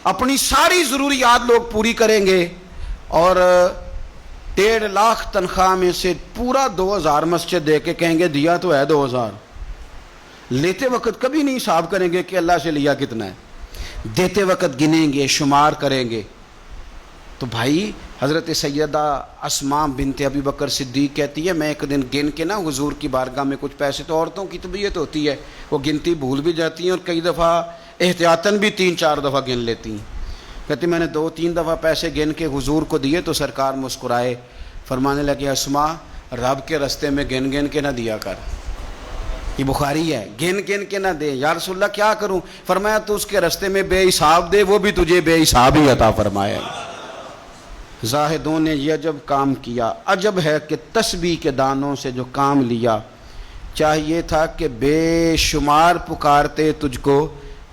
اپنی ساری ضروریات لوگ پوری کریں گے اور 1.5 لاکھ تنخواہ میں سے پورا 2000 مسجد دے کے کہیں گے دیا تو ہے 2000. لیتے وقت کبھی نہیں حساب کریں گے کہ اللہ سے لیا کتنا ہے, دیتے وقت گنیں گے, شمار کریں گے. تو بھائی حضرت سیدہ اسماء بنت ابی بکر صدیق کہتی ہے میں ایک دن گن کے نا حضور کی بارگاہ میں کچھ پیسے, تو عورتوں کی طبیعت ہوتی ہے وہ گنتی بھول بھی جاتی ہیں اور کئی دفعہ احتیاطاً بھی 3-4 دفعہ گن لیتی ہیں. کہتی میں نے 2-3 دفعہ پیسے گن کے حضور کو دیے تو سرکار مسکرائے, فرمانے لگے اسماء رب کے رستے میں گن گن کے نہ دیا کر. یہ بخاری ہے, گن گن کے نہ دے. یا رسول اللہ کیا کروں؟ فرمایا تو اس کے رستے میں بے حساب دے, وہ بھی تجھے بے حساب ہی عطا فرمائے. زاہدوں نے یہ عجب کام کیا, عجب ہے کہ تسبیح کے دانوں سے جو کام لیا, چاہیے تھا کہ بے شمار پکارتے تجھ کو.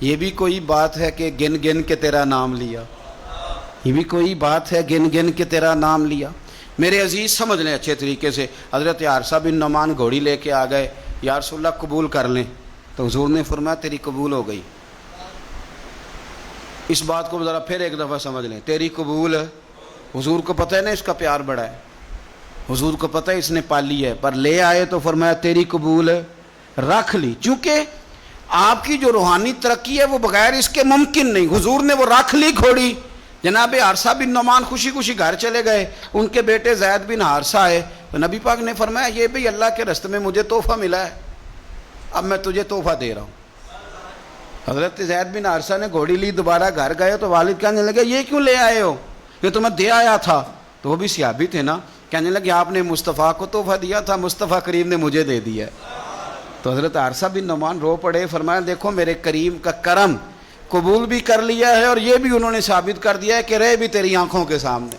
یہ بھی کوئی بات ہے کہ گن گن کے تیرا نام لیا, یہ بھی کوئی بات ہے گن گن کے تیرا نام لیا. میرے عزیز سمجھ لیں اچھے طریقے سے. حضرت حارثہ بن نعمان گھوڑی لے کے آ گئے, یا رسول اللہ قبول کر لیں. تو حضور نے فرمایا تیری قبول ہو گئی. اس بات کو ذرا پھر ایک دفعہ سمجھ لیں, تیری قبول. حضور کو پتہ ہے نا اس کا پیار بڑا ہے, حضور کو پتہ ہے اس نے پالی ہے, پر لے آئے تو فرمایا تیری قبول رکھ لی. چونکہ آپ کی جو روحانی ترقی ہے وہ بغیر اس کے ممکن نہیں. حضور نے وہ رکھ لی گھوڑی. جناب حارثہ بن نعمان خوشی خوشی گھر چلے گئے, ان کے بیٹے زید بن حارثہ آئے تو نبی پاک نے فرمایا یہ بھی اللہ کے راستے میں مجھے تحفہ ملا ہے, اب میں تجھے تحفہ دے رہا ہوں. حضرت زید بن حارثہ نے گھوڑی لی, دوبارہ گھر گئے تو والد کہنے لگے یہ کیوں لے آئے ہو؟ یہ تو میں دے آیا تھا. تو وہ بھی صحابی تھے نا, کہنے لگے آپ نے مصطفیٰ کو تحفہ دیا تھا, مصطفیٰ کریم نے مجھے دے دیا. تو حضرت حارثہ بن نعمان رو پڑے, فرمایا دیکھو میرے کریم کا کرم, قبول بھی کر لیا ہے اور یہ بھی انہوں نے ثابت کر دیا ہے کہ رہے بھی تیری آنکھوں کے سامنے.